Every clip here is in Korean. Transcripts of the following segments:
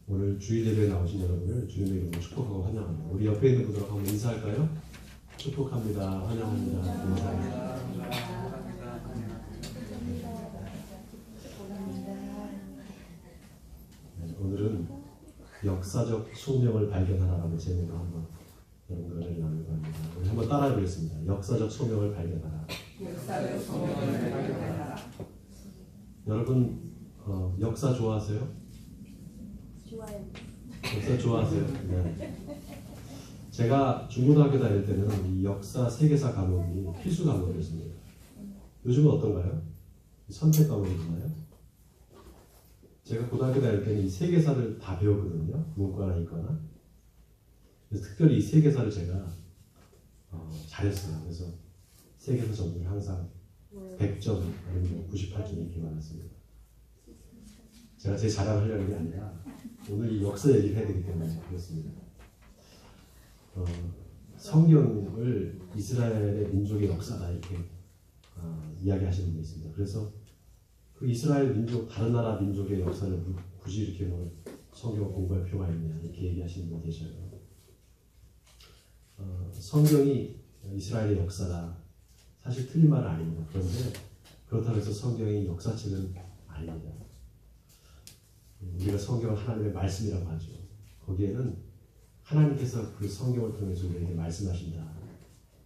오늘 주일 예배에 나오신 여러분을 주님의 이름으로 축복하고 환영합니다. 우리 옆에 있는 분들하고 한번 인사할까요? 축복합니다. 환영합니다. 인사합니다. 네, 오늘은 역사적 소명을 발견하라라는 제목으로 한번 여러분과 은혜를 나누려고 합니다. 우리 한번 따라해 보겠습니다. 역사적 소명을 발견하라. 역사적 소명을 발견하라. 여러분 역사 좋아하세요? 좋아요. 역사 좋아하세요? 네. 제가 중고등학교 다닐 때는 이 역사 세계사 과목이 필수 과목이었습니다. 요즘은 어떤가요? 선택 과목이잖아요. 제가 고등학교 다닐 때는 이 세계사를 다 배웠거든요. 문과나 이과나. 그래서 특별히 이 세계사를 제가 잘했어요. 그래서 세계사 점수를 항상 100점 아니면 98점 이렇게 받았습니다. 제가 제 자랑을 하려는 게 아니라 오늘 이 역사 얘기를 해야 되기 때문에 그렇습니다. 성경을 이스라엘의 민족의 역사다 이렇게 이야기하시는 분이 있습니다. 그래서 그 이스라엘 민족, 다른 나라 민족의 역사를 굳이 이렇게 뭐 성경을 공부할 필요가 있냐 이렇게 얘기하시는 분이 계셔요. 성경이 이스라엘의 역사다. 사실 틀린 말은 아닙니다. 그런데 그렇다고 해서 성경이 역사책은 아닙니다. 우리가 성경을 하나님의 말씀이라고 하죠. 거기에는 하나님께서 그 성경을 통해서 우리에게 말씀하신다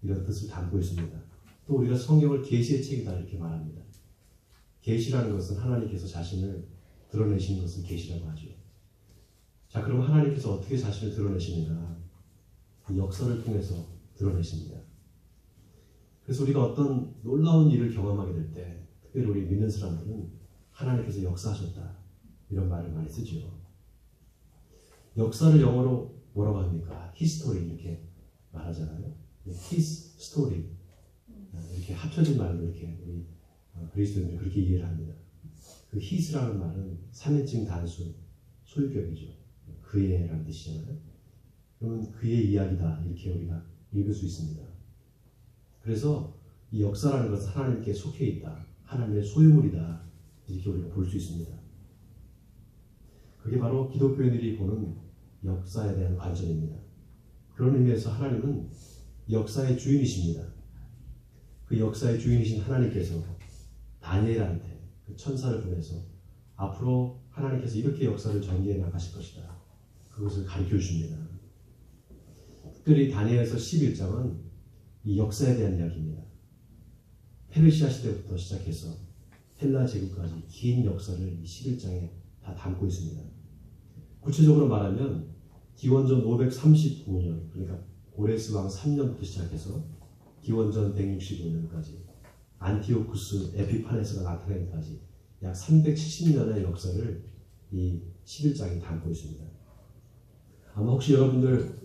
이런 뜻을 담고 있습니다. 또 우리가 성경을 계시의 책이다 이렇게 말합니다. 계시라는 것은 하나님께서 자신을 드러내시는 것을 계시라고 하죠. 자, 그럼 하나님께서 어떻게 자신을 드러내시는가? 이 역사를 통해서 드러내십니다. 그래서 우리가 어떤 놀라운 일을 경험하게 될 때, 특별히 우리 믿는 사람들은 하나님께서 역사하셨다 이런 말을 많이 쓰죠. 역사를 영어로 뭐라고 합니까? 히스토리 이렇게 말하잖아요. his story 이렇게 합쳐진 말로 이렇게 우리 그리스도인들이 그렇게 이해를 합니다. 그 his라는 말은 3인칭 단수 소유격이죠. 그의라는 뜻이잖아요. 그러면 그의 이야기다 이렇게 우리가 읽을 수 있습니다. 그래서 이 역사라는 것은 하나님께 속해 있다. 하나님의 소유물이다. 이렇게 우리가 볼 수 있습니다. 그게 바로 기독교인들이 보는 역사에 대한 관점입니다. 그런 의미에서 하나님은 역사의 주인이십니다. 그 역사의 주인이신 하나님께서 다니엘한테 그 천사를 보내서 앞으로 하나님께서 이렇게 역사를 전개해 나가실 것이다. 그것을 가르쳐 주십니다. 특별히 다니엘서 11장은 이 역사에 대한 이야기입니다. 페르시아 시대부터 시작해서 헬라 제국까지 긴 역사를 이 11장에 다 담고 있습니다. 구체적으로 말하면 기원전 539년 그러니까 고레스 왕 3년부터 시작해서 기원전 165년까지 안티오쿠스 에피파네스가 나타나기까지 약 370년의 역사를 이 11장이 담고 있습니다. 아마 혹시 여러분들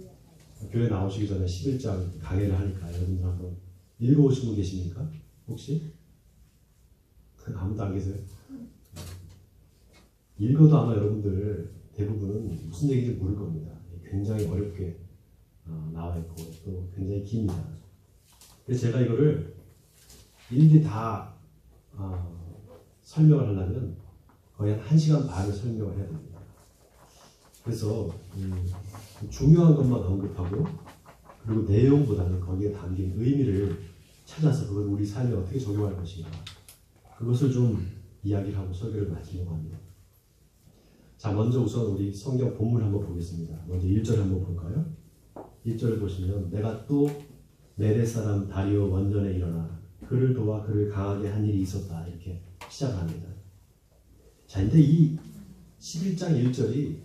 교회 나오시기 전에 11장 강의를 하니까 여러분들 한번 읽어보신 분 계십니까? 혹시? 아무도 안 계세요? 읽어도 아마 여러분들 대부분은 무슨 얘기인지 모를 겁니다. 굉장히 어렵게 나와 있고 또 굉장히 깁니다. 그래서 제가 이거를 일일이 다 설명을 하려면 거의 한 1시간 반을 설명을 해야 됩니다. 그래서 중요한 것만 언급하고 그리고 내용보다는 거기에 담긴 의미를 찾아서 그걸 우리 삶에 어떻게 적용할 것인가 그것을 좀 이야기를 하고 설교를 마치려고 합니다. 자, 먼저 우선 우리 성경 본문 한번 보겠습니다. 먼저 1절 한번 볼까요? 1절을 보시면 내가 또 메대 사람 다리오 원전에 일어나 그를 도와 그를 강하게 한 일이 있었다 이렇게 시작합니다. 자, 근데 이 11장 1절이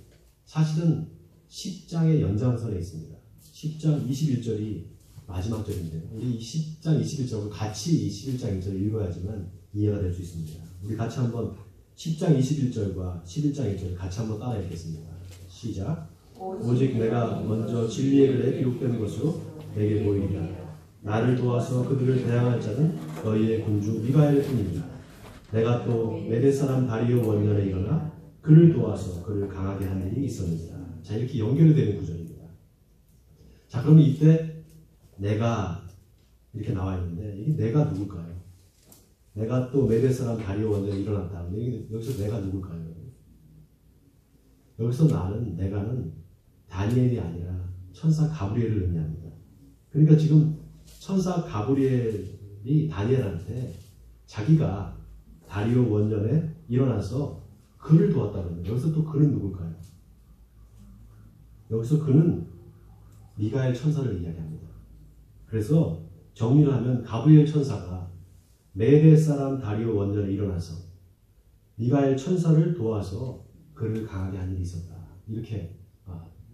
사실은 10장의 연장선에 있습니다. 10장 21절이 마지막 절인데요. 우리 10장 21절과 같이 이 11장 1절을 읽어야지만 이해가 될 수 있습니다. 우리 같이 한번 10장 21절과 11장 1절 같이 한번 따라 읽겠습니다. 시작. 오직 내가 먼저 진리의 글에 기록된 것으로 내게 보이리라. 나를 도와서 그들을 대항할 자는 너희의 군주 미가엘 뿐이니라. 내가 또 메대 사람 다리오 원년에 일어나 그를 도와서 그를 강하게 한 일이 있었느니라. 자, 이렇게 연결이 되는 구절입니다. 자, 그러면 이때 내가 이렇게 나와 있는데 이게 내가 누굴까요? 내가 또 메대 사람 다리오 원년에 일어났다. 여기서 내가 누굴까요? 여기서 내가는 다니엘이 아니라 천사 가브리엘을 의미합니다. 그러니까 지금 천사 가브리엘이 다니엘한테 자기가 다리오 원년에 일어나서 그를 도왔다는 거예요. 여기서 또 그는 누굴까요? 여기서 그는 미가엘 천사를 이야기합니다. 그래서 정리를 하면 가브리엘 천사가 메대 사람 다리오 원년에 일어나서 미가엘 천사를 도와서 그를 강하게 한 일이 있었다. 이렇게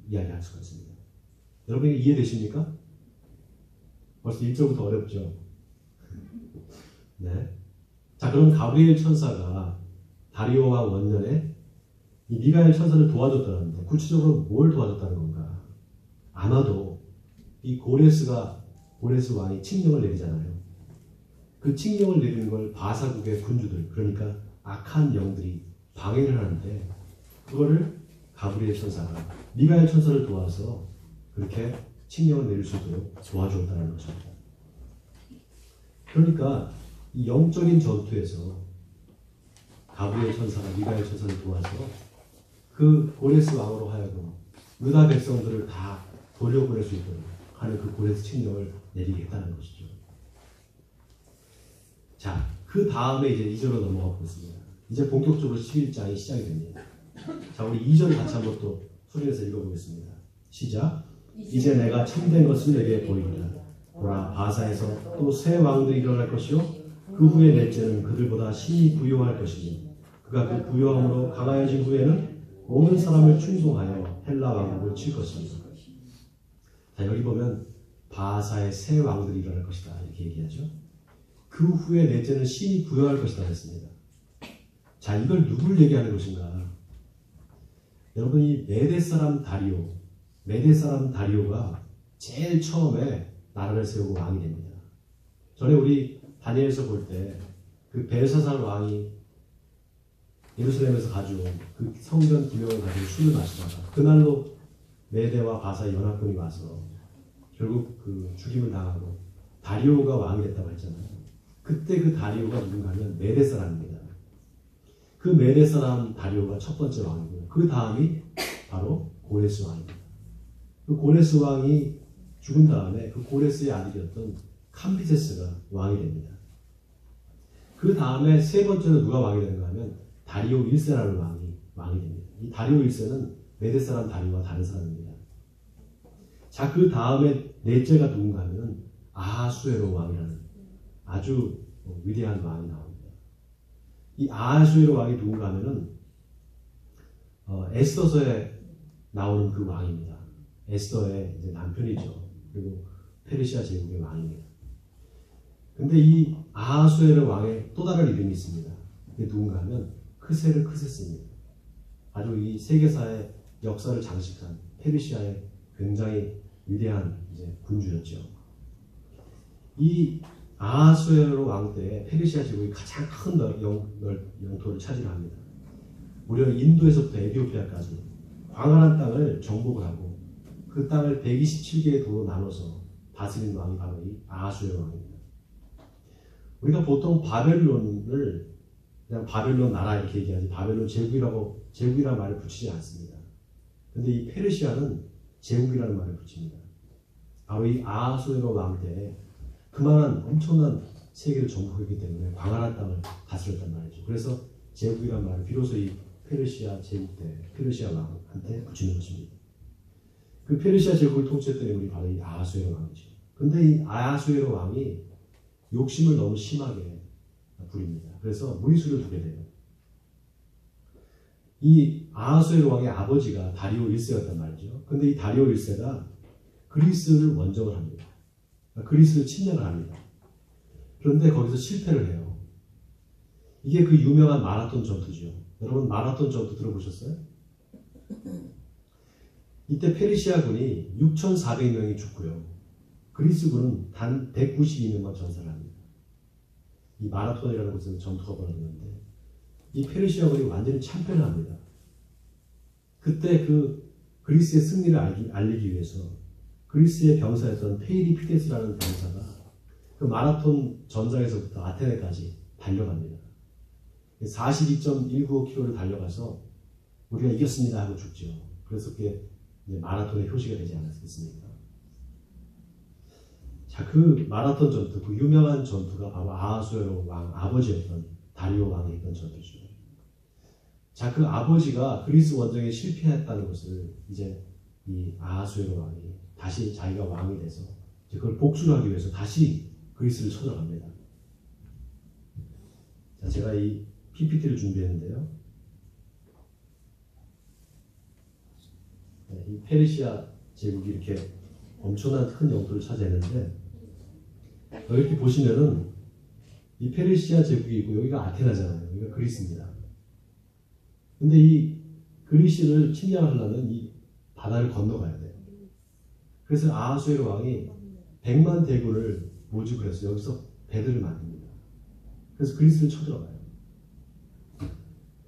이야기할 수가 있습니다. 여러분이 이해되십니까? 벌써 1절부터 어렵죠? 네. 자, 그럼 가브리엘 천사가 다리오와 원년에 이 미가엘 천사를 도와줬다는데 구체적으로 뭘 도와줬다는 건가? 아마도 이 고레스 왕이 칙령을 내리잖아요. 그 칙령을 내리는 걸 바사국의 군주들, 그러니까 악한 영들이 방해를 하는데 그거를 가브리엘 천사가 미가엘 천사를 도와서 그렇게 칙령을 내릴 수 있도록 도와주었다는 것입니다. 그러니까 이 영적인 전투에서 가브리엘 천사가 미가엘 천사를 도와서 그 고레스 왕으로 하여금 유다 백성들을 다 돌려보낼 수 있도록 하는 그 고레스 칙령을 내리겠다는 것이죠. 자, 그 다음에 이제 2절로 넘어가 보겠습니다. 이제 본격적으로 11장이 시작이 됩니다. 자, 우리 2절 같이 한번 또 소리내서 읽어보겠습니다. 시작. 이제 내가 참된 것을 내게 보이리라. 보라, 바사에서 또 새 왕들이 일어날 것이요 그 후에 넷째는 그들보다 심히 부요할 것이니 그가 그 부요함으로 강하여진 후에는 모든 사람을 충동하여 헬라 왕국을 칠 것입니다. 자, 여기 보면 바사의 새 왕들이 일어날 것이다 이렇게 얘기하죠. 그 후에 넷째는 심히 부요할 것이다 했습니다. 자, 이걸 누굴 얘기하는 것인가? 여러분, 이 메대 사람 다리오가 제일 처음에 나라를 세우고 왕이 됩니다. 전에 우리 다니엘서 볼 때 그 벨사살 왕이 예루살렘에서 가져온 그 성전 기명을 가지고 술을 마시다가 그날로 메대와 바사의 연합군이 와서 결국 그 죽임을 당하고 다리오가 왕이 됐다고 했잖아요. 그때 그 다리오가 누군가 하면 메대 사람입니다. 그 메대 사람 다리오가 첫 번째 왕이고요. 그 다음이 바로 고레스 왕입니다. 그 고레스 왕이 죽은 다음에 그 고레스의 아들이었던 캄비세스가 왕이 됩니다. 그 다음에 세 번째로 누가 왕이 되는가 하면 다리오 1세라는 왕이 됩니다. 이 다리오 1세는 메대 사람 다리오와 다른 사람입니다. 자, 그 다음에 넷째가 누군가 하면 아하수에로 왕이라는 아주 위대한 왕이 나옵니다. 이 아하수에로 왕이 누군가 하면은 에스더서에 나오는 그 왕입니다. 에스더의 이제 남편이죠. 그리고 페르시아 제국의 왕입니다. 근데 이 아하수에로 왕의 또 다른 이름이 있습니다. 그게 누군가 하면 크세스입니다. 아주 이 세계사의 역사를 장식한 페르시아의 굉장히 위대한 이제 군주였죠. 이 아하수에로 왕 때 페르시아 제국이 가장 큰 영토를 차지합니다. 무려 인도에서부터 에티오피아까지 광활한 땅을 정복을 하고 그 땅을 127개의 도로 나눠서 다스린 왕이 바로 이 아하수에로 왕입니다. 우리가 보통 바벨론을 그냥 바벨론 나라 이렇게 얘기하지 바벨론 제국이라는 말을 붙이지 않습니다. 근데 이 페르시아는 제국이라는 말을 붙입니다. 바로 이 아하수에로 왕 때 그만한 엄청난 세계를 정복했기 때문에 광활한 땅을 다스렸단 말이죠. 그래서 제국이라는 말을 비로소 이 페르시아 제국 때 페르시아 왕한테 붙이는 것입니다. 그 페르시아 제국을 통치했던 인물이 바로 이 아하수에로 왕이죠. 근데 이 아하수에로 왕이 욕심을 너무 심하게 부립니다. 그래서 무리수를 두게 돼요. 이 아하수에로 왕의 아버지가 다리오 1세였단 말이죠. 근데 이 다리오 1세가 그리스를 원정을 합니다. 그리스를 침략을 합니다. 그런데 거기서 실패를 해요. 이게 그 유명한 마라톤 전투죠. 여러분 마라톤 전투 들어보셨어요? 이때 페르시아군이 6,400명이 죽고요. 그리스군은 단 192명만 전사를 합니다. 이 마라톤이라는 곳에서 전투가 벌어졌는데 이 페르시아군이 완전히 참패를 합니다. 그때 그 그리스의 승리를 알리기 위해서 그리스의 병사였던 페이리피데스라는 병사가 그 마라톤 전장에서부터 아테네까지 달려갑니다. 42.195km를 달려가서 우리가 이겼습니다 하고 죽죠. 그래서 그게 이제 마라톤의 표시가 되지 않았겠습니까? 자, 그 마라톤 전투, 그 유명한 전투가 바로 아하수에로 왕 아버지였던 다리오 왕이 했던 전투죠. 자, 그 아버지가 그리스 원정에 실패했다는 것을 이제 이 아하수에로 왕이 다시 자기가 왕이 돼서 이제 그걸 복수를 하기 위해서 다시 그리스를 쳐들어갑니다. 자, 제가 이 PPT를 준비했는데요. 네, 이 페르시아 제국이 이렇게 엄청난 큰 영토를 차지했는데 이렇게 보시면은 이 페르시아 제국이 있고 여기가 아테나잖아요. 여기가 그리스입니다. 근데 이 그리스를 침략하려면 이 바다를 건너가야 돼요. 그래서 아하수에로 왕이 100만 대군을 모집을 해서 여기서 배들을 만듭니다. 그래서 그리스를 쳐들어가요.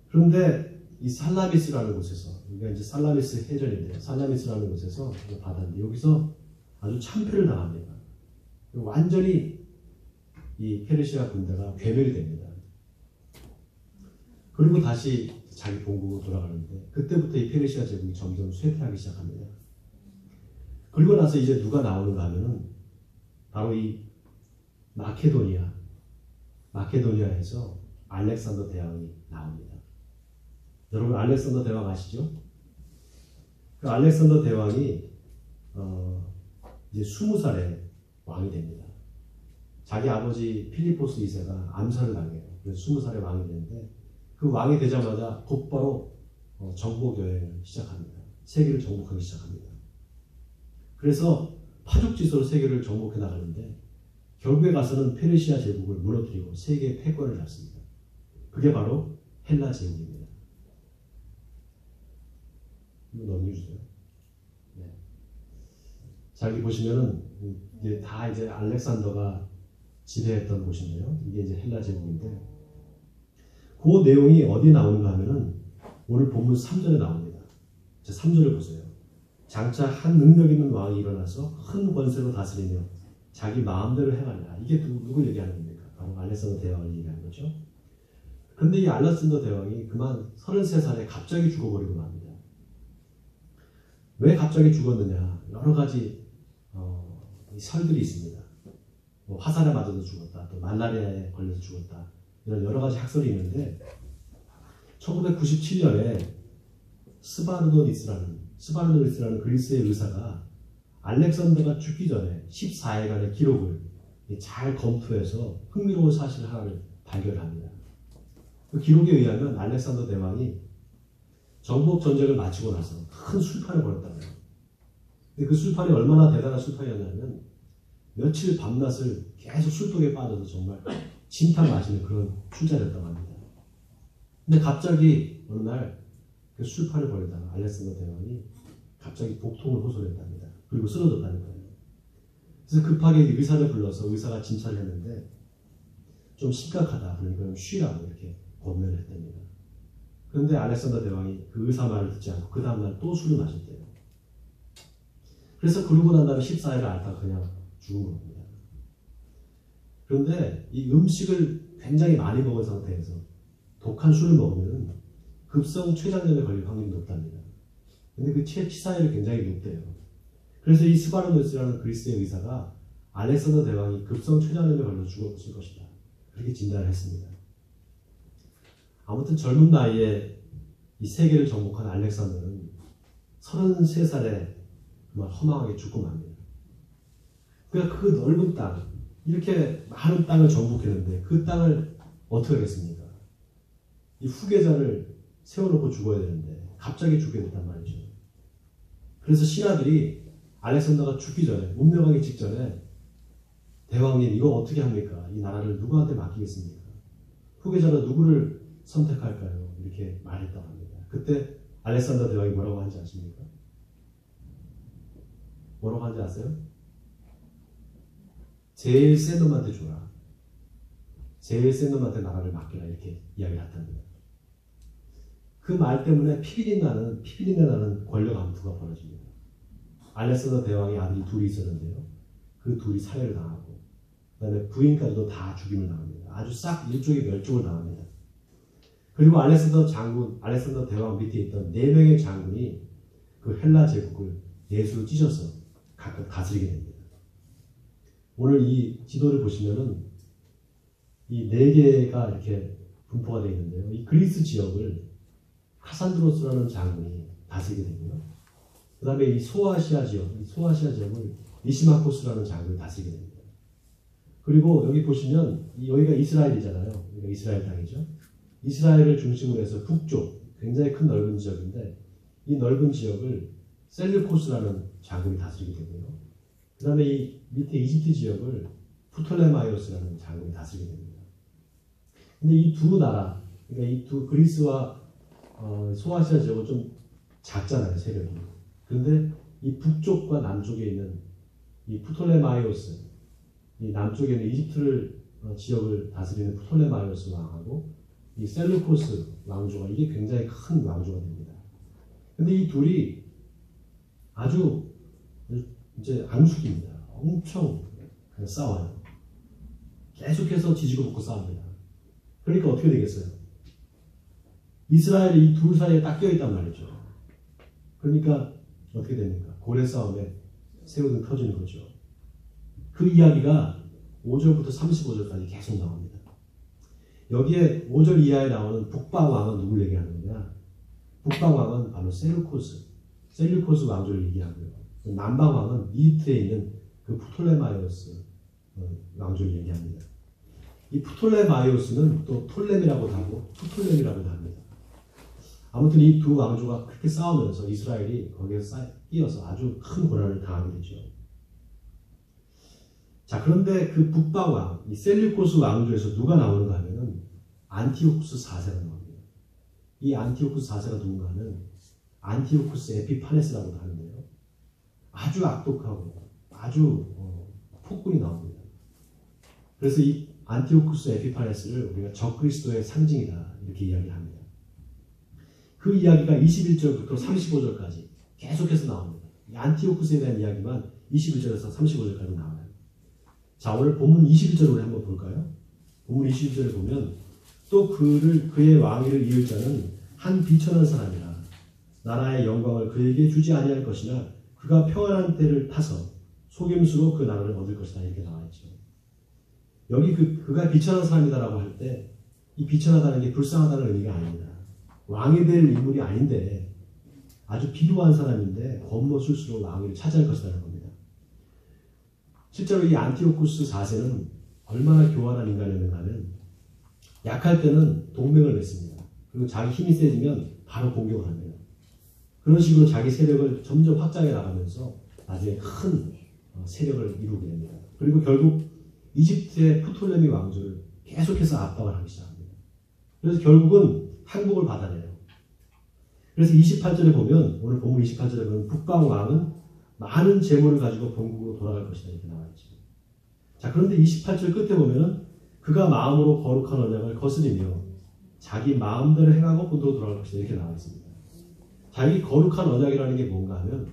그런데 이 살라미스라는 곳에서, 여기가 이제 살라미스 해전인데요. 살라미스라는 곳에서 바다인데 여기서 아주 참패를 당합니다. 완전히 이 페르시아 군대가 괴멸이 됩니다. 그리고 다시 자기 본국으로 돌아가는데 그때부터 이 페르시아 제국이 점점 쇠퇴하기 시작합니다. 그리고 나서 이제 누가 나오는가 하면은 바로 이 마케도니아에서 알렉산더 대왕이 나옵니다. 여러분 알렉산더 대왕 아시죠? 그 알렉산더 대왕이 이제 20살에 왕이 됩니다. 자기 아버지 필리포스 2세가 암살을 당해요. 그래서 20살에 왕이 되는데 그 왕이 되자마자 곧바로 정복 여행을 시작합니다. 세계를 정복하기 시작합니다. 그래서 파죽지서로 세계를 정복해 나가는데 결국에 가서는 페르시아 제국을 무너뜨리고 세계의 패권을 잡습니다. 그게 바로 헬라 제국입니다. 이거 넘겨주세요. 네. 자, 여기 보시면은 이게 다 이제 알렉산더가 지배했던 곳인데요. 이게 이제 헬라 제국인데 그 내용이 어디 나오는가 하면은 오늘 본문 3절에 나옵니다. 자, 3절을 보세요. 장차 한 능력 있는 왕이 일어나서 큰 권세로 다스리며 자기 마음대로 행하리라. 이게 누구 얘기하는 겁니까? 바로 알렉산더 대왕을 얘기하는 거죠. 근데 이 알렉산더 대왕이 그만 33살에 갑자기 죽어버리고 맙니다. 왜 갑자기 죽었느냐? 여러 가지 설들이 있습니다. 뭐 화살에 맞아서 죽었다, 또 말라리아에 걸려서 죽었다, 이런 여러 가지 학설이 있는데 1997년에 스바르도니스라는 그리스의 의사가 알렉산더가 죽기 전에 14일간의 기록을 잘 검토해서 흥미로운 사실 하나를 발견합니다. 그 기록에 의하면 알렉산더 대왕이 정복 전쟁을 마치고 나서 큰 술판을 벌였다고 해요. 근데 그 술판이 얼마나 대단한 술판이었냐면 며칠 밤낮을 계속 술독에 빠져서 정말 진탕 마시는 그런 술자리였다고 합니다. 근데 갑자기 어느 날 그 술판을 벌이다가 알렉산더 대왕이 갑자기 복통을 호소했답니다. 그리고 쓰러졌다는 거예요. 그래서 급하게 의사를 불러서 의사가 진찰을 했는데 좀 심각하다. 그러니까 쉬라고 이렇게 권면을 했답니다. 그런데 알렉산더 대왕이 그 의사 말을 듣지 않고 그 다음날 또 술을 마셨대요. 그래서 그러고 난 다음에 14일을 앓다가 그냥 죽은 겁니다. 그런데 이 음식을 굉장히 많이 먹은 상태에서 독한 술을 먹으면 급성 췌장염에 걸릴 확률이 높답니다. 근데 그 치사율이 굉장히 높대요. 그래서 이 스바르노스라는 그리스의 의사가 알렉산더 대왕이 급성 췌장염에 걸려 죽었을 것이다. 그렇게 진단을 했습니다. 아무튼 젊은 나이에 이 세계를 정복한 알렉산더는 33살에 정말 허망하게 죽고 맙니다. 그러니까 그 넓은 땅, 이렇게 많은 땅을 정복했는데 그 땅을 어떻게 하겠습니까? 이 후계자를 세워놓고 죽어야 되는데 갑자기 죽게 됐단 말이죠. 그래서 신하들이 알렉산더가 죽기 전에, 운명하기 직전에 대왕님 이거 어떻게 합니까? 이 나라를 누구한테 맡기겠습니까? 후계자로 누구를 선택할까요? 이렇게 말했다고 합니다. 그때 알렉산더 대왕이 뭐라고 하는지 아십니까? 뭐라고 하는지 아세요? 제일 센 놈한테 줘라. 제일 센 놈한테 나라를 맡기라. 이렇게 이야기를 했답니다. 그 말 때문에 피비린내 나는 권력 암투가 벌어집니다. 알렉산더 대왕의 아들이 둘이 있었는데요. 그 둘이 살해를 당하고 그 다음에 부인까지도 다 죽임을 당합니다. 아주 싹 일종의 멸종을 당합니다. 그리고 알렉산더 대왕 밑에 있던 4명의 장군이 그 헬라 제국을 넷으로 찢어서 각각 다스리게 됩니다. 오늘 이 지도를 보시면은 이 4개가 이렇게 분포가 되어 있는데요. 이 그리스 지역을 카산드로스라는 장군이 다스리게 되고요. 그 다음에 이 소아시아 지역을 리시마코스라는 장군이 다스리게 됩니다. 그리고 여기 보시면 여기가 이스라엘이잖아요. 여기가 이스라엘 땅이죠. 이스라엘을 중심으로 해서 북쪽 굉장히 큰 넓은 지역인데 이 넓은 지역을 셀류코스라는 장군이 다스리게 되고요. 그 다음에 이 밑에 이집트 지역을 프톨레마이오스라는 장군이 다스리게 됩니다. 근데 이 두 나라, 그러니까 이 두 그리스와 소아시아 지역은 좀 작잖아요, 세력이. 그런데 이 북쪽과 남쪽에 있는 이 프톨레마이오스, 이 남쪽에 있는 이집트를 지역을 다스리는 프톨레마이오스 왕하고 이 셀루코스 왕조가 이게 굉장히 큰 왕조가 됩니다. 근데 이 둘이 아주 이제 앙숙입니다. 엄청 싸워요. 계속해서 지지고 볶고 싸웁니다. 그러니까 어떻게 되겠어요? 이스라엘이 이 둘 사이에 딱 껴있단 말이죠. 그러니까 어떻게 됩니까? 고래 싸움에 새우등 터지는 거죠. 그 이야기가 5절부터 35절까지 계속 나옵니다. 여기에 5절 이하에 나오는 북방왕은 누굴 얘기하는 거냐? 북방왕은 바로 셀루코스 왕조를 얘기하고요. 남방왕은 이집트에 있는 그 프톨레마이오스 왕조를 얘기합니다. 이 프톨레마이오스는 또 톨렘이라고도 하고 프톨렘이라고도 합니다. 아무튼 이 두 왕조가 그렇게 싸우면서 이스라엘이 거기에 끼어서 아주 큰 고난을 당하게 되죠. 자, 그런데 그 북방왕, 이 셀류코스 왕조에서 누가 나오는가 하면은 안티오쿠스 4세가 나옵니다. 이 안티오쿠스 4세가 누군가 하면 안티오쿠스 에피파네스라고도 하는데요. 아주 악독하고 아주 폭군이 나옵니다. 그래서 이 안티오쿠스 에피파네스를 우리가 적그리스도의 상징이다 이렇게 이야기합니다. 그 이야기가 21절부터 35절까지 계속해서 나옵니다. 이 안티오쿠스에 대한 이야기만 21절에서 35절까지 나와요. 자, 오늘 본문 21절을 한번 볼까요? 본문 21절을 보면 또 그의 왕위를 이을 자는 한 비천한 사람이라 나라의 영광을 그에게 주지 아니할 것이나 그가 평안한 때를 타서 속임수로 그 나라를 얻을 것이다 이렇게 나와 있죠. 여기 그가 비천한 사람이다라고 할 때 이 비천하다는 게 불쌍하다는 의미가 아닙니다. 왕이 될 인물이 아닌데 아주 비루한 사람인데 권모술수로 왕위를 차지할 것이라는 겁니다. 실제로 이 안티오쿠스 4세는 얼마나 교활한 인간이었는가 하면 약할 때는 동맹을 맺습니다. 그리고 자기 힘이 세지면 바로 공격을 합니다. 그런 식으로 자기 세력을 점점 확장해 나가면서 나중에 큰 세력을 이루게 됩니다. 그리고 결국 이집트의 프톨레미 왕조를 계속해서 압박을 하기 시작합니다. 그래서 결국은 항복을 받아내요. 그래서 28절에 보면 오늘 본문 28절에 보면 북방 왕은 많은 재물을 가지고 본국으로 돌아갈 것이다 이렇게 나와 있죠. 자, 그런데 28절 끝에 보면은 그가 마음으로 거룩한 언약을 거스리며 자기 마음대로 행하고 본토로 돌아갈 것이다 이렇게 나와 있습니다. 자기 거룩한 언약이라는 게 뭔가 하면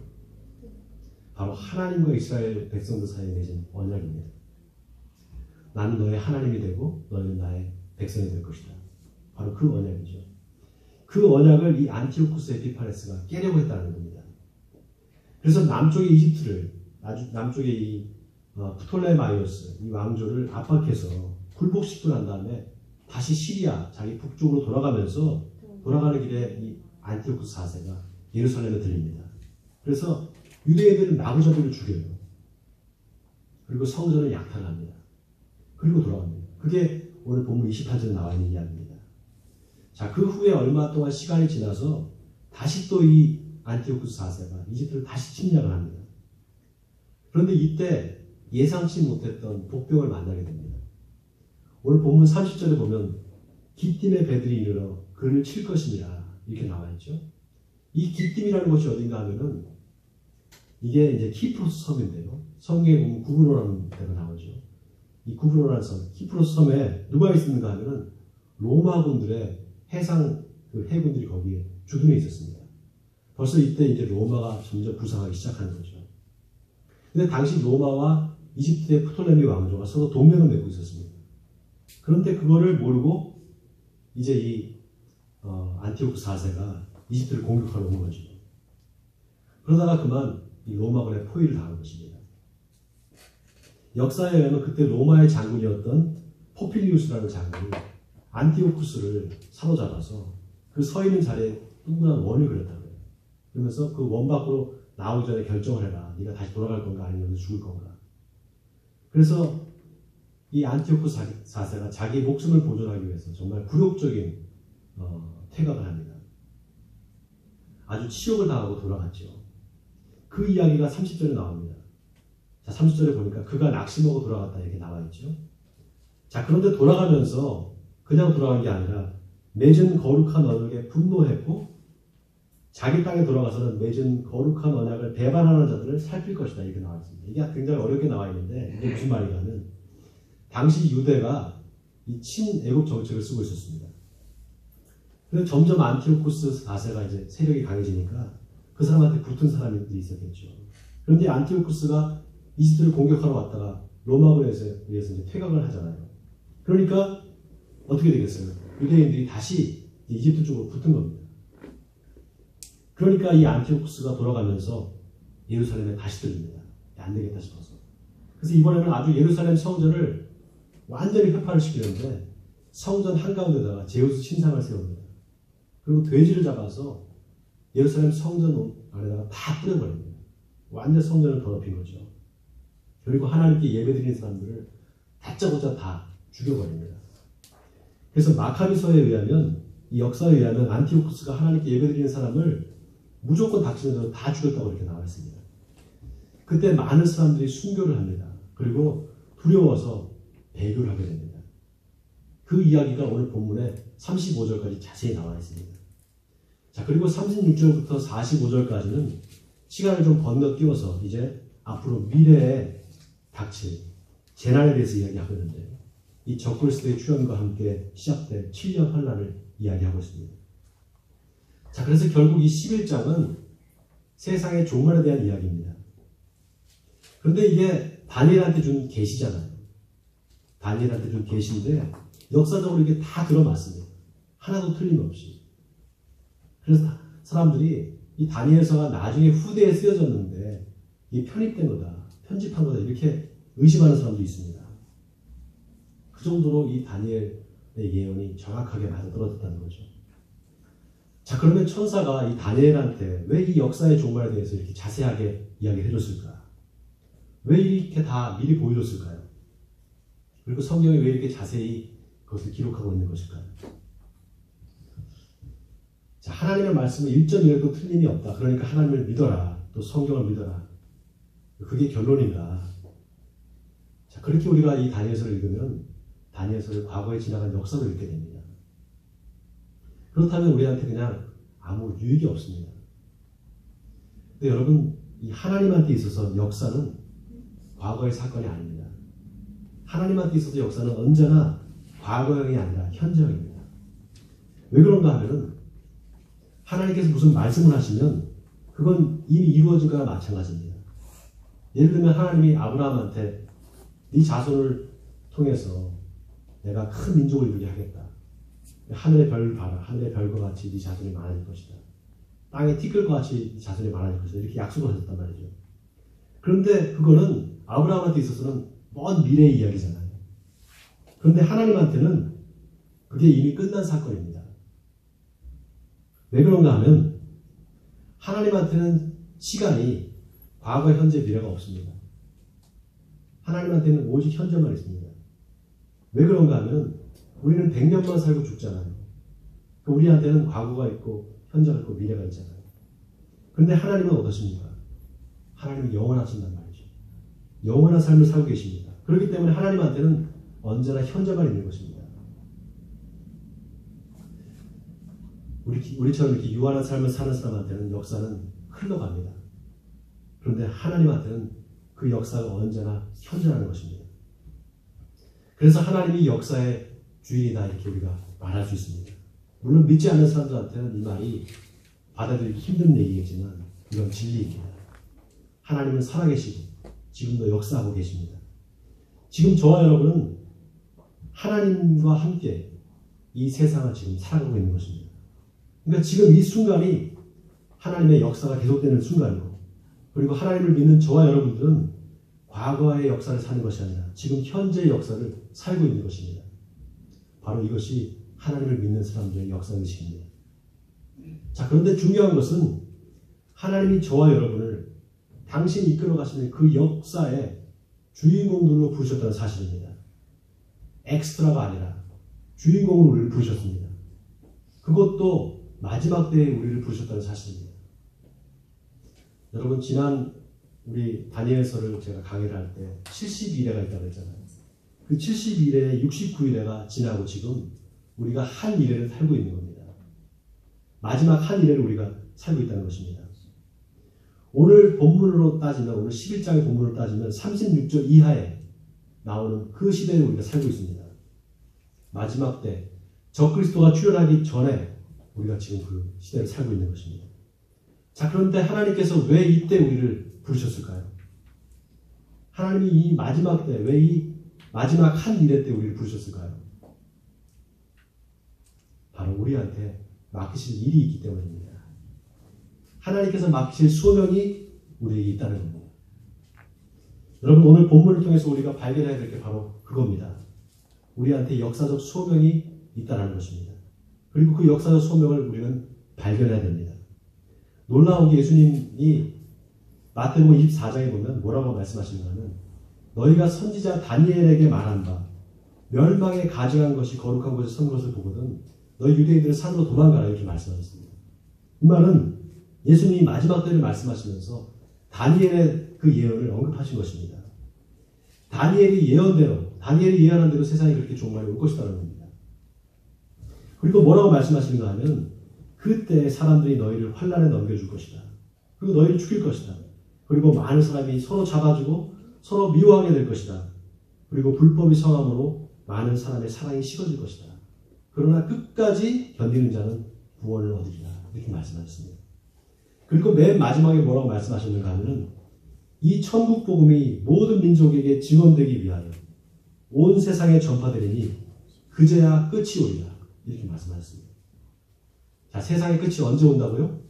바로 하나님과 이스라엘 백성들 사이에 맺은 언약입니다. 나는 너의 하나님이 되고 너는 나의 백성이 될 것이다. 바로 그 언약이죠. 그 언약을 이 안티오쿠스 에피파네스가 깨려고 했다는 겁니다. 그래서 남쪽의 이집트를 남쪽의 이 프톨레마이오스 이 왕조를 압박해서 굴복시키고 난 다음에 다시 시리아 자기 북쪽으로 돌아가면서 돌아가는 길에 이 안티오쿠스 4세가 예루살렘에 들립니다. 그래서 유대인들은 마구잡이를 죽여요. 그리고 성전을 약탈합니다. 그리고 돌아갑니다. 그게 오늘 본문 28절에 나와 있는 이야기입니다. 자, 그 후에 얼마 동안 시간이 지나서 다시 또 이 안티오쿠스 4세가 이집트를 다시 침략을 합니다. 그런데 이때 예상치 못했던 복병을 만나게 됩니다. 오늘 본문 30절에 보면 기띔의 배들이 이르러 그를 칠 것이니라 이렇게 나와 있죠. 이 기띔이라는 것이 어딘가 하면은 이게 이제 키프로스 섬인데요. 성경에 보면 구브로라는 데가 나오죠. 이 구브로라는 섬, 키프로스 섬에 누가 있었는가 하면은 로마군들의 해상 그 해군들이 거기에 주둔해 있었습니다. 벌써 이때 이제 로마가 점점 부상하기 시작하는 거죠. 근데 당시 로마와 이집트의 프톨레미 왕조가 서로 동맹을 맺고 있었습니다. 그런데 그거를 모르고 이제 이 안티오쿠 4세가 이집트를 공격하러 온 거죠. 그러다가 그만 이 로마군의 포위를 당한 것입니다. 역사에 의하면 그때 로마의 장군이었던 포필리우스라는 장군이 안티오쿠스를 사로잡아서 그 서 있는 자리에 둥근한 원을 그렸다고요. 그러면서 그 원 밖으로 나오기 전에 결정을 해라. 네가 다시 돌아갈 건가 아니면 죽을 건가. 그래서 이 안티오쿠스 4세가 자기 목숨을 보존하기 위해서 정말 굴욕적인 퇴각을 합니다. 아주 치욕을 당하고 돌아갔죠. 그 이야기가 30절에 나옵니다. 자, 30절에 보니까 그가 낙심하고 돌아갔다 이렇게 나와 있죠. 자, 그런데 돌아가면서 그냥 돌아간 게 아니라 맺은 거룩한 언약에 분노했고 자기 땅에 돌아가서는 맺은 거룩한 언약을 배반하는 자들을 살필 것이다 이렇게 나와 있습니다. 이게 굉장히 어렵게 나와 있는데 이게 무슨 말이냐면 당시 유대가 이 친애국 정책을 쓰고 있었습니다. 그래서 점점 안티오쿠스 4세가 이제 세력이 강해지니까 그 사람한테 붙은 사람들이 있었겠죠. 그런데 안티오쿠스가 이집트를 공격하러 왔다가 로마군에 의해서 이제 퇴각을 하잖아요. 그러니까 어떻게 되겠어요? 유대인들이 다시 이집트 쪽으로 붙은 겁니다. 그러니까 이 안티오쿠스가 돌아가면서 예루살렘에 다시 들립니다. 안 되겠다 싶어서. 그래서 이번에는 아주 예루살렘 성전을 완전히 훼파를 시키는데 성전 한가운데다가 제우스 신상을 세웁니다. 그리고 돼지를 잡아서 예루살렘 성전 안에다가 다 뿌려버립니다. 완전 성전을 더럽힌 거죠. 그리고 하나님께 예배드리는 사람들을 다짜고짜 다 죽여버립니다. 그래서 마카비서에 의하면 이 역사에 의하면 안티오쿠스가 하나님께 예배드리는 사람을 무조건 닥치는 대로 다 죽였다고 이렇게 나와 있습니다. 그때 많은 사람들이 순교를 합니다. 그리고 두려워서 배교를 하게 됩니다. 그 이야기가 오늘 본문에 35절까지 자세히 나와 있습니다. 자, 그리고 36절부터 45절까지는 시간을 좀 건너뛰어서 이제 앞으로 미래에 닥칠 재난에 대해서 이야기하고 있는데 이 적그리스도의 출현과 함께 시작된 7년 환란을 이야기하고 있습니다. 자, 그래서 결국 이 11장은 세상의 종말에 대한 이야기입니다. 그런데 이게 다니엘한테 준 계시잖아요. 다니엘한테 준 계시인데 역사적으로 이게 다 들어맞습니다. 하나도 틀림없이. 그래서 사람들이 이 다니엘서가 나중에 후대에 쓰여졌는데 이게 편입된 거다, 편집한 거다 이렇게 의심하는 사람도 있습니다. 그 정도로 이 다니엘의 예언이 정확하게 맞아떨어졌다는 거죠. 자, 그러면 천사가 이 다니엘한테 왜 이 역사의 종말에 대해서 이렇게 자세하게 이야기를 해줬을까? 왜 이렇게 다 미리 보여줬을까요? 그리고 성경이 왜 이렇게 자세히 그것을 기록하고 있는 것일까요? 자, 하나님의 말씀은 1.1도 틀림이 없다. 그러니까 하나님을 믿어라. 또 성경을 믿어라. 그게 결론인가? 자, 그렇게 우리가 이 다니엘서를 읽으면 다니엘서를 과거에 지나간 역사로 읽게 됩니다. 그렇다면 우리한테 그냥 아무 유익이 없습니다. 근데 여러분, 이 하나님한테 있어서 역사는 과거의 사건이 아닙니다. 하나님한테 있어서 역사는 언제나 과거형이 아니라 현재형입니다. 왜 그런가 하면은 하나님께서 무슨 말씀을 하시면 그건 이미 이루어진 거나 마찬가지입니다. 예를 들면 하나님이 아브라함한테 네 자손을 통해서 내가 큰 민족을 이루게 하겠다. 하늘의 별을 봐라. 하늘의 별과 같이 네 자손이 많아질 것이다. 땅의 티끌과 같이 네 자손이 많아질 것이다. 이렇게 약속을 하셨단 말이죠. 그런데 그거는 아브라함한테 있어서는 먼 미래의 이야기잖아요. 그런데 하나님한테는 그게 이미 끝난 사건입니다. 왜 그런가 하면 하나님한테는 시간이 과거, 현재, 미래가 없습니다. 하나님한테는 오직 현재만 있습니다. 왜 그런가 하면 우리는 100년만 살고 죽잖아요. 우리한테는 과거가 있고 현재가 있고 미래가 있잖아요. 그런데 하나님은 어떠십니까? 하나님은 영원하신단 말이죠. 영원한 삶을 살고 계십니다. 그렇기 때문에 하나님한테는 언제나 현재만 있는 것입니다. 우리처럼 이렇게 유한한 삶을 사는 사람한테는 역사는 흘러갑니다. 그런데 하나님한테는 그 역사가 언제나 현재라는 것입니다. 그래서 하나님이 역사의 주인이다 이렇게 우리가 말할 수 있습니다. 물론 믿지 않는 사람들한테는 이 말이 받아들이기 힘든 얘기겠지만 이건 진리입니다. 하나님은 살아계시고 지금도 역사하고 계십니다. 지금 저와 여러분은 하나님과 함께 이 세상을 지금 살아가고 있는 것입니다. 그러니까 지금 이 순간이 하나님의 역사가 계속되는 순간이고, 그리고 하나님을 믿는 저와 여러분들은 과거의 역사를 사는 것이 아니라 지금 현재의 역사를 살고 있는 것입니다. 바로 이것이 하나님을 믿는 사람들의 역사의식입니다. 자, 그런데 중요한 것은 하나님이 저와 여러분을 당신이 이끌어 가시는 그 역사의 주인공들로 부르셨다는 사실입니다. 엑스트라가 아니라 주인공으로 우리를 부르셨습니다. 그것도 마지막 때에 우리를 부르셨다는 사실입니다. 여러분, 지난 우리 다니엘서를 제가 강의를 할 때 72일회가 있다고 했잖아요. 그 72일에 69일회가 지나고 지금 우리가 한 일회를 살고 있는 겁니다. 마지막 한 일회를 우리가 살고 있다는 것입니다. 오늘 본문으로 따지면, 오늘 11장의 본문으로 따지면 36절 이하에 나오는 그 시대에 우리가 살고 있습니다. 마지막 때 적그리스도가 출현하기 전에 우리가 지금 그 시대를 살고 있는 것입니다. 자, 그런데 하나님께서 왜 이때 우리를 부르셨을까요? 하나님이 이 마지막 때, 왜 이 마지막 한 일회 때 우리를 부르셨을까요? 바로 우리한테 맡기실 일이 있기 때문입니다. 하나님께서 맡기실 소명이 우리에게 있다는 겁니다. 여러분, 오늘 본문을 통해서 우리가 발견해야 될 게 바로 그겁니다. 우리한테 역사적 소명이 있다는 것입니다. 그리고 그 역사적 소명을 우리는 발견해야 됩니다. 놀라운 게 예수님이 마태복음 24장에 보면 뭐라고 말씀하시는가 하면, 너희가 선지자 다니엘에게 말한 바 멸망에 가증한 것이 거룩한 곳에 선 것을 보거든 너희 유대인들은 산으로 도망가라, 이렇게 말씀하셨습니다. 이 말은 예수님이 마지막 때를 말씀하시면서 다니엘의 그 예언을 언급하신 것입니다. 다니엘이 예언한 대로 세상이 그렇게 종말이 올 것이라는 겁니다. 그리고 뭐라고 말씀하시는가 하면, 그때 사람들이 너희를 환난에 넘겨줄 것이다. 그리고 너희를 죽일 것이다. 그리고 많은 사람이 서로 잡아주고 서로 미워하게 될 것이다. 그리고 불법이 성함으로 많은 사람의 사랑이 식어질 것이다. 그러나 끝까지 견디는 자는 구원을 얻으리라, 이렇게 말씀하셨습니다. 그리고 맨 마지막에 뭐라고 말씀하셨는가 하면, 이 천국 복음이 모든 민족에게 증언되기 위하여 온 세상에 전파되리니 그제야 끝이 오리라, 이렇게 말씀하셨습니다. 자, 세상의 끝이 언제 온다고요?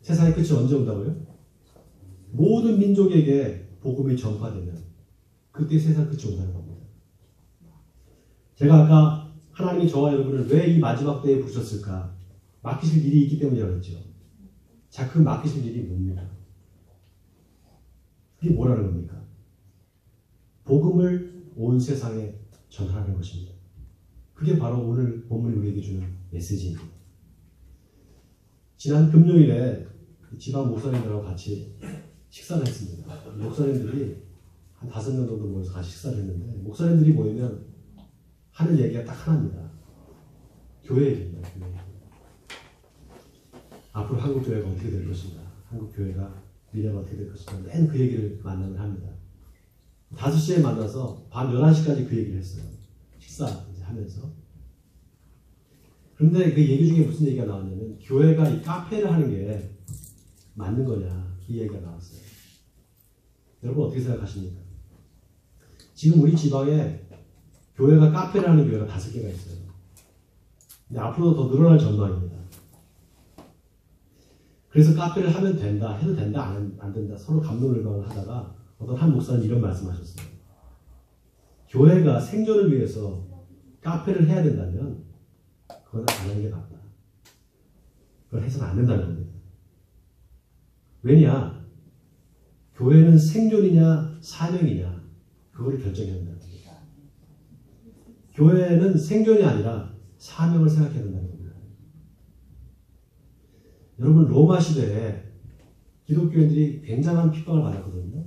세상의 끝이 언제 온다고요? 모든 민족에게 복음이 전파되면 그때 세상 끝이 온다는 겁니다. 제가 아까 하나님이 저와 여러분을 왜 이 마지막 때에 부르셨을까? 맡기실 일이 있기 때문이라고 했죠. 자, 그 맡기실 일이 뭡니까? 그게 뭐라는 겁니까? 복음을 온 세상에 전하는 것입니다. 그게 바로 오늘 본문이 우리에게 주는 메시지입니다. 지난 금요일에 지방 목사님들하고 같이 식사를 했습니다. 목사님들이 한 5명 정도 모여서 같이 식사를 했는데, 목사님들이 모이면 하는 얘기가 딱 하나입니다. 교회 얘기입니다. 교회 얘기. 앞으로 한국 교회가 어떻게 될 것인가, 한국 교회가 미래가 어떻게 될 것인가, 맨 그 얘기를 만나면 합니다. 5시에 만나서 밤 11시까지 그 얘기를 했어요. 식사 이제 하면서. 그런데 그 얘기 중에 무슨 얘기가 나왔냐면, 교회가 이 카페를 하는 게 맞는 거냐, 이 얘기가 나왔어요. 여러분 어떻게 생각하십니까? 지금 우리 지방에 교회가 카페를 하는 교회가 5개가 있어요. 근데 앞으로도 더 늘어날 전망입니다. 그래서 카페를 하면 된다, 해도 된다, 안 된다, 서로 감론을박을 하다가 어떤 한 목사님 이런 말씀하셨어요. 교회가 생존을 위해서 카페를 해야 된다면 그건 안 하는 게 낫다. 그걸 해서는 안 된다는 겁니다. 왜냐? 교회는 생존이냐 사명이냐, 그걸 결정해야 된다는 겁니다. 교회는 생존이 아니라 사명을 생각해야 된다는 겁니다. 여러분, 로마 시대에 기독교인들이 굉장한 핍박을 받았거든요.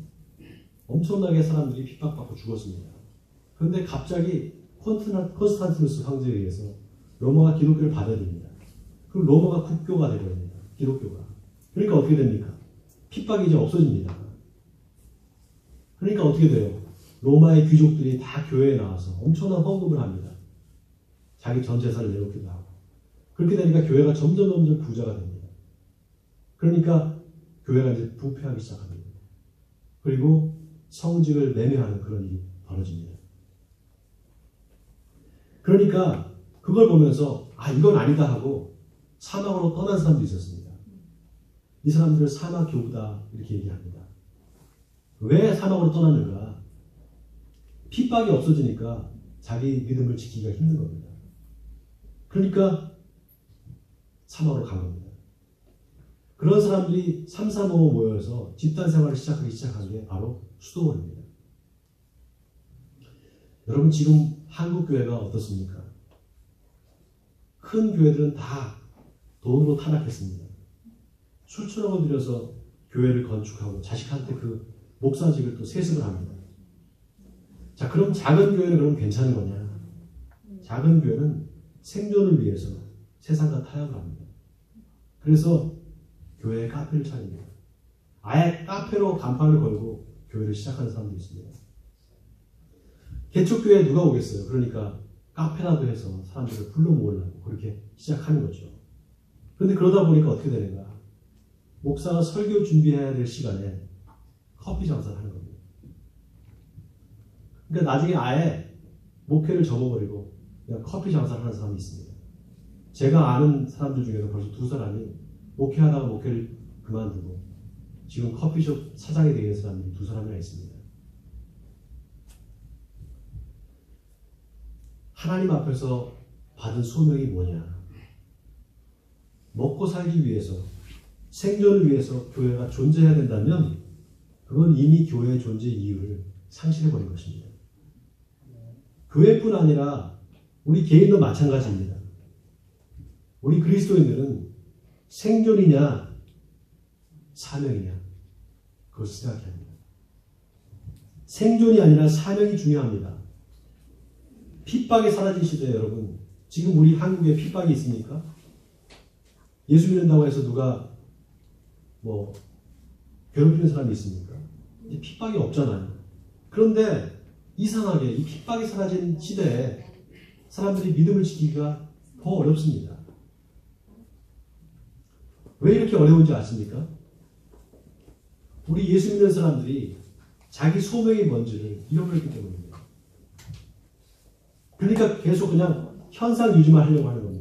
엄청나게 사람들이 핍박받고 죽었습니다. 그런데 갑자기 콘스탄티누스 황제에 의해서 로마가 기독교를 받아들입니다. 그럼 로마가 국교가 되버립니다. 기독교가. 그러니까 어떻게 됩니까? 핍박이 이제 없어집니다. 그러니까 어떻게 돼요? 로마의 귀족들이 다 교회에 나와서 엄청난 헌금을 합니다. 자기 전 재산을 내놓기도 하고. 그렇게 되니까 교회가 점점 부자가 됩니다. 그러니까 교회가 이제 부패하기 시작합니다. 그리고 성직을 매매하는 그런 일이 벌어집니다. 그러니까 그걸 보면서 이건 아니다 하고 사막으로 떠난 사람도 있었습니다. 이 사람들을 사막 교부다 이렇게 얘기합니다. 왜 사막으로 떠났는가? 핍박이 없어지니까 자기 믿음을 지키기가 힘든 겁니다. 그러니까 사막으로 간 겁니다. 그런 사람들이 335 모여서 집단 생활을 시작한 게 바로 수도원입니다. 여러분 지금 한국 교회가 어떻습니까? 큰 교회들은 다 돈으로 타락했습니다. 수천억을 들여서 교회를 건축하고 자식한테 그 목사직을 또 세습을 합니다. 자, 그럼 작은 교회는 그럼 괜찮은 거냐? 작은 교회는 생존을 위해서 세상과 타협을 합니다. 그래서 교회에 카페를 차립니다. 아예 카페로 간판을 걸고 교회를 시작하는 사람도 있습니다. 개척교회에 누가 오겠어요? 그러니까 카페라도 해서 사람들을 불러 모으려고 그렇게 시작하는 거죠. 그런데 그러다 보니까 어떻게 되는가? 목사가 설교 준비해야 될 시간에 커피 장사를 하는 겁니다. 그러니까 나중에 아예 목회를 접어버리고 그냥 커피 장사를 하는 사람이 있습니다. 제가 아는 사람들 중에서 벌써 2사람이 목회하다가 목회를 그만두고 지금 커피숍 사장이 되는 사람이 2사람이나 있습니다. 하나님 앞에서 받은 소명이 뭐냐? 먹고 살기 위해서, 생존을 위해서 교회가 존재해야 된다면 그건 이미 교회의 존재 이유를 상실해버린 것입니다. 교회뿐 아니라 우리 개인도 마찬가지입니다. 우리 그리스도인들은 생존이냐 사명이냐 그것을 생각해야 합니다. 생존이 아니라 사명이 중요합니다. 핍박이 사라진 시대에 여러분 지금 우리 한국에 핍박이 있습니까? 예수 믿는다고 해서 누가 뭐 괴롭히는 사람이 있습니까? 이제 핍박이 없잖아요. 그런데 이상하게 이 핍박이 사라진 시대에 사람들이 믿음을 지키기가 더 어렵습니다. 왜 이렇게 어려운지 아십니까? 우리 예수 믿는 사람들이 자기 소명이 뭔지를 잃어버렸기 때문입니다. 그러니까 계속 그냥 현상 유지만 하려고 하는 겁니다.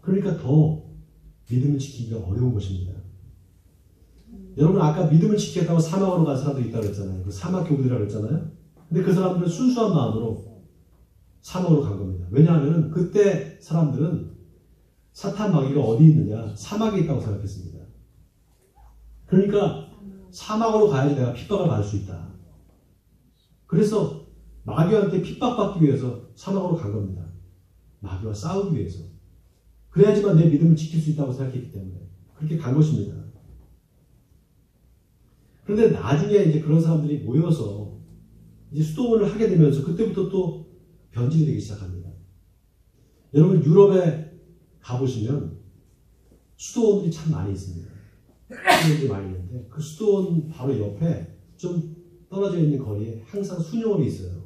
그러니까 더 믿음을 지키기가 어려운 것입니다. 여러분 아까 믿음을 지키겠다고 사막으로 간 사람들이 있다고 했잖아요. 그 사막 교부들이라고 했잖아요. 근데 그 사람들은 순수한 마음으로 사막으로 간 겁니다. 왜냐하면 그때 사람들은 사탄 마귀가 어디 있느냐? 사막에 있다고 생각했습니다. 그러니까 사막으로 가야지 내가 핍박을 받을 수 있다. 그래서 마귀한테 핍박받기 위해서 사막으로 간 겁니다. 마귀와 싸우기 위해서. 그래야지만 내 믿음을 지킬 수 있다고 생각했기 때문에 그렇게 간 것입니다. 그런데 나중에 이제 그런 사람들이 모여서 이제 수도원을 하게 되면서 그때부터 또 변질이 되기 시작합니다. 여러분 유럽에 가보시면 수도원들이 참 많이 있습니다. 수도원들이 많이 있는데 그 수도원 바로 옆에 좀 떨어져 있는 거리에 항상 수녀원이 있어요.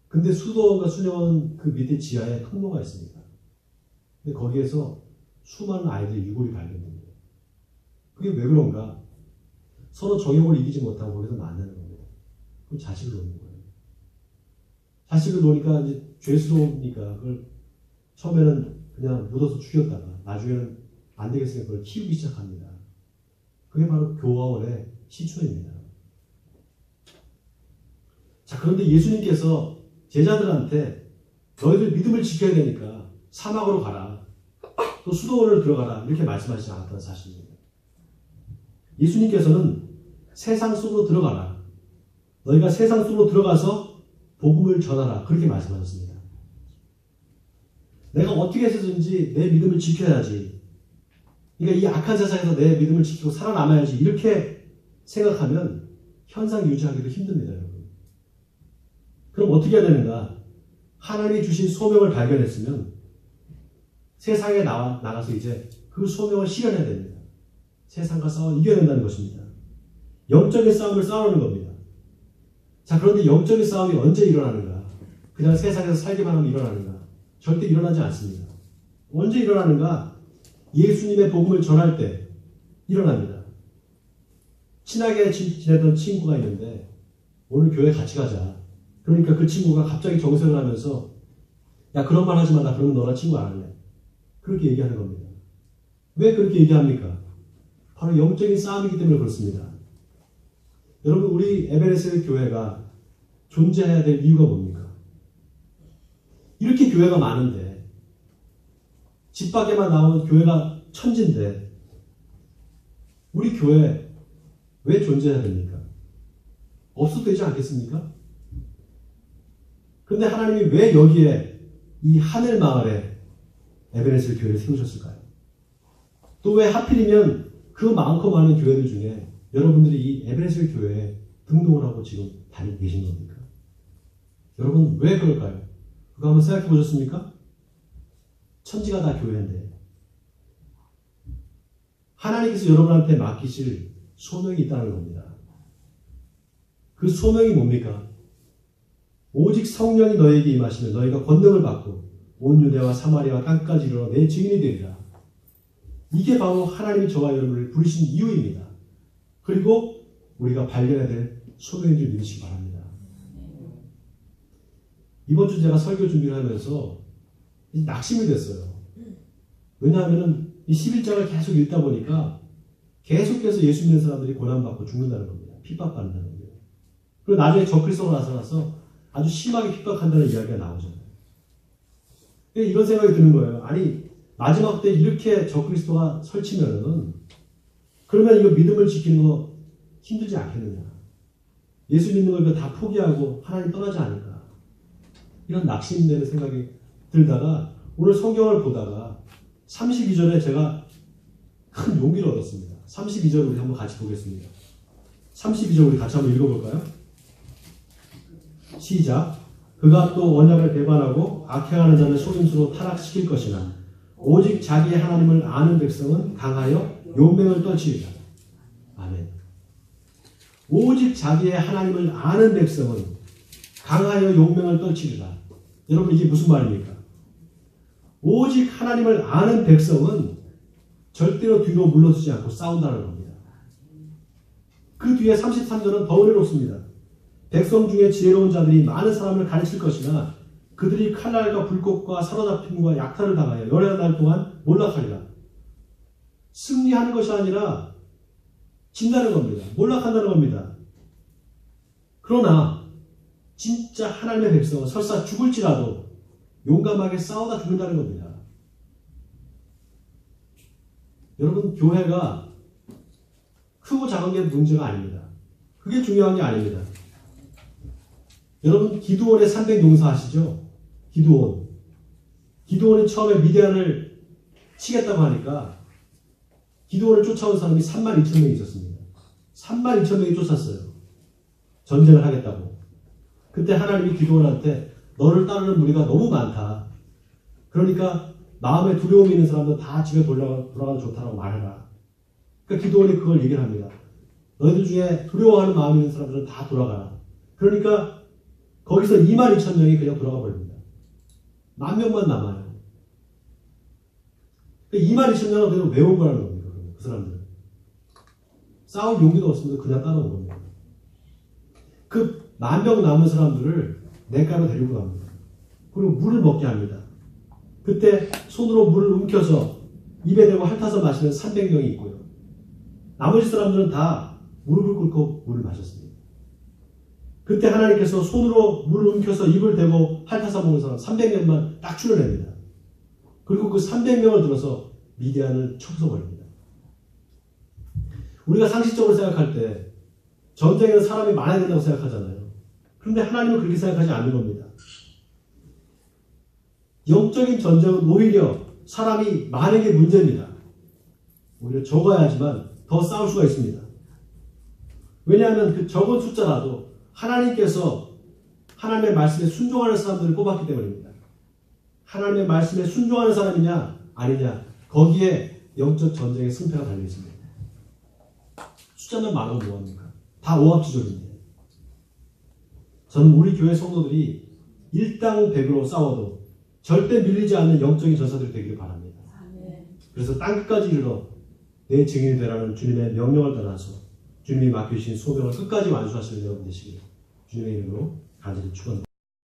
근데 수도원과 수녀원 그 밑에 지하에 통로가 있습니다. 근데 거기에서 수많은 아이들의 유골이 발견됩니다. 그게 왜 그런가? 서로 정욕을 이기지 못하고 거기서 만나는 겁니다. 그럼 자식을 놓는 거예요. 자식을 놓으니까 이제 죄스러우니까 그걸 처음에는 그냥 묻어서 죽였다가 나중에는 안 되겠으니까 그걸 키우기 시작합니다. 그게 바로 교화원의 시초입니다. 자, 그런데 예수님께서 제자들한테 너희들 믿음을 지켜야 되니까 사막으로 가라. 또 수도원을 들어가라. 이렇게 말씀하시지 않았다는 사실입니다. 예수님께서는 세상 속으로 들어가라. 너희가 세상 속으로 들어가서 복음을 전하라. 그렇게 말씀하셨습니다. 내가 어떻게 해서든지 내 믿음을 지켜야지. 그러니까 이 악한 세상에서 내 믿음을 지키고 살아남아야지. 이렇게 생각하면 현상 유지하기도 힘듭니다, 여러분. 그럼 어떻게 해야 되는가? 하나님이 주신 소명을 발견했으면 세상에 나가서 이제 그 소명을 실현해야 됩니다. 세상과 싸워 이겨야 된다는 것입니다. 영적인 싸움을 싸우는 겁니다. 자, 그런데 영적인 싸움이 언제 일어나는가? 그냥 세상에서 살기만 하면 일어나는가? 절대 일어나지 않습니다. 언제 일어나는가? 예수님의 복음을 전할 때 일어납니다. 친하게 지내던 친구가 있는데 오늘 교회 같이 가자. 그러니까 그 친구가 갑자기 정색을 하면서 야, 그런 말 하지 마. 나 그러면 너랑 친구 안 할래. 그렇게 얘기하는 겁니다. 왜 그렇게 얘기합니까? 바로 영적인 싸움이기 때문에 그렇습니다. 여러분, 우리 에베레스트 교회가 존재해야 될 이유가 뭡니까? 이렇게 교회가 많은데, 집 밖에만 나오는 교회가 천지인데, 우리 교회 왜 존재해야 됩니까? 없어도 되지 않겠습니까? 그런데 하나님이 왜 여기에 이 하늘 마을에 에베레스트 교회를 세우셨을까요? 또 왜 하필이면 그 많고 많은 교회들 중에 여러분들이 이 에베레스트 교회에 등록을 하고 지금 다니고 계신 겁니까? 여러분 왜 그럴까요? 그거 한번 생각해 보셨습니까? 천지가 다 교회인데 하나님께서 여러분한테 맡기실 소명이 있다는 겁니다. 그 소명이 뭡니까? 오직 성령이 너에게 임하시면 너희가 권능을 받고 온 유대와 사마리아와 땅까지 이르러 내 증인이 되리라. 이게 바로 하나님이 저와 여러분을 부르신 이유입니다. 그리고 우리가 발견해야 될 소명인 줄 믿으시기 바랍니다. 이번 주 제가 설교 준비를 하면서 낙심이 됐어요. 왜냐하면 이 11장을 계속 읽다 보니까 계속해서 예수 믿는 사람들이 고난받고 죽는다는 겁니다. 핍박받는다는 거예요. 그리고 나중에 적그리스도가 나타나서 아주 심하게 핍박한다는 이야기가 나오잖아요. 이런 생각이 드는 거예요. 아니 마지막 때 이렇게 적그리스도가 설치면은 그러면 이거 믿음을 지키는 거 힘들지 않겠느냐. 예수 믿는 걸 다 포기하고 하나님 떠나지 않을까. 이런 낙심되는 생각이 들다가 오늘 성경을 보다가 32절에 제가 큰 용기를 얻었습니다. 32절 우리 한번 같이 보겠습니다. 32절 우리 같이 한번 읽어볼까요? 시작. 그가 또 언약을 배반하고 악행하는 자를 속임수로 타락시킬 것이나 오직 자기의 하나님을 아는 백성은 강하여 용맹을 떨치리라. 아멘. 오직 자기의 하나님을 아는 백성은 강하여 용맹을 떨치리라. 여러분 이게 무슨 말입니까? 오직 하나님을 아는 백성은 절대로 뒤로 물러서지 않고 싸운다는 겁니다. 그 뒤에 33절은 더 은혜롭습니다. 백성 중에 지혜로운 자들이 많은 사람을 가르칠 것이나 그들이 칼날과 불꽃과 사로잡힘과 약탈을 당하여 여러 달 동안 몰락하리라. 승리하는 것이 아니라 진다는 겁니다. 몰락한다는 겁니다. 그러나 진짜 하나님의 백성은 설사 죽을지라도 용감하게 싸우다 죽는다는 겁니다. 여러분 교회가 크고 작은 게 문제가 아닙니다. 그게 중요한 게 아닙니다. 여러분 기드온의 300용사 아시죠? 기드온이 처음에 미디안을 치겠다고 하니까 기드온을 쫓아온 사람이 32,000명이 있었습니다. 32,000명이 쫓았어요. 전쟁을 하겠다고. 그때 하나님이 기드온한테 너를 따르는 무리가 너무 많다. 그러니까 마음에 두려움이 있는 사람들 다 집에 돌아가도 좋다고 말해라. 그러니까 기드온이 그걸 얘기를 합니다. 너희들 중에 두려워하는 마음이 있는 사람들은 다 돌아가라. 그러니까 거기서 22,000명이 그냥 돌아가 버립니다. 10,000명만 남아요. 22,000명은 그냥 외운 거라는 겁니다. 그 사람들은. 싸울 용기도 없으면서 그냥 따라온 겁니다. 그 10,000명 남은 사람들을 냇가로 데리고 갑니다. 그리고 물을 먹게 합니다. 그때 손으로 물을 움켜서 입에 대고 핥아서 마시는 300명이 있고요. 나머지 사람들은 다 무릎을 꿇고 물을 마셨습니다. 그때 하나님께서 손으로 물을 움켜서 입을 대고 핥아서 먹는 사람 300명만 딱 추려냅니다. 그리고 그 300명을 들어서 미디안을 쳐부숴버립니다. 우리가 상식적으로 생각할 때 전쟁에는 사람이 많아야 된다고 생각하잖아요. 그런데 하나님은 그렇게 생각하지 않는 겁니다. 영적인 전쟁은 오히려 사람이 많은 게 문제입니다. 오히려 적어야지만 더 싸울 수가 있습니다. 왜냐하면 그 적은 숫자라도 하나님께서 하나님의 말씀에 순종하는 사람들을 뽑았기 때문입니다. 하나님의 말씀에 순종하는 사람이냐 아니냐 거기에 영적 전쟁의 승패가 달려있습니다. 숫자만 많으면 뭐합니까? 다 오합지졸인데. 저는 우리 교회 성도들이 일당백으로 싸워도 절대 밀리지 않는 영적인 전사들이 되기를 바랍니다. 그래서 땅끝까지 이르러 내 증인이 되라는 주님의 명령을 따라서 주님이 맡겨주신 소명을 끝까지 완수하시는 여러분 되시길 주님의 이름으로 간절히 축원합니다.